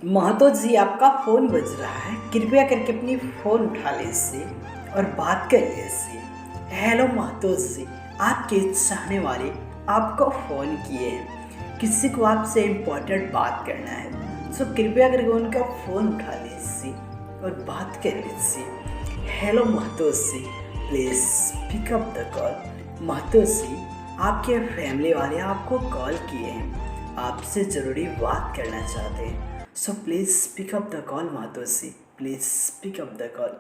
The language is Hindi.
महतो जी, आपका फ़ोन बज रहा है। कृपया करके अपनी फ़ोन उठा लीजिए और बात कर लीजिए। हेलो महतो जी, आपके चाहने वाले आपको फ़ोन किए हैं। किसी को आपसे इम्पोर्टेंट बात करना है, सो कृपया करके उनका फ़ोन उठा लीजिए और बात कर लीजिए। Hello Mahato ji, please pick up the call. Mahato ji, आपके फैमिली वाले आपको कॉल किए हैं, आपसे ज़रूरी बात करना चाहते हैं। So please pick up the call, Madhusi. Please pick up the call.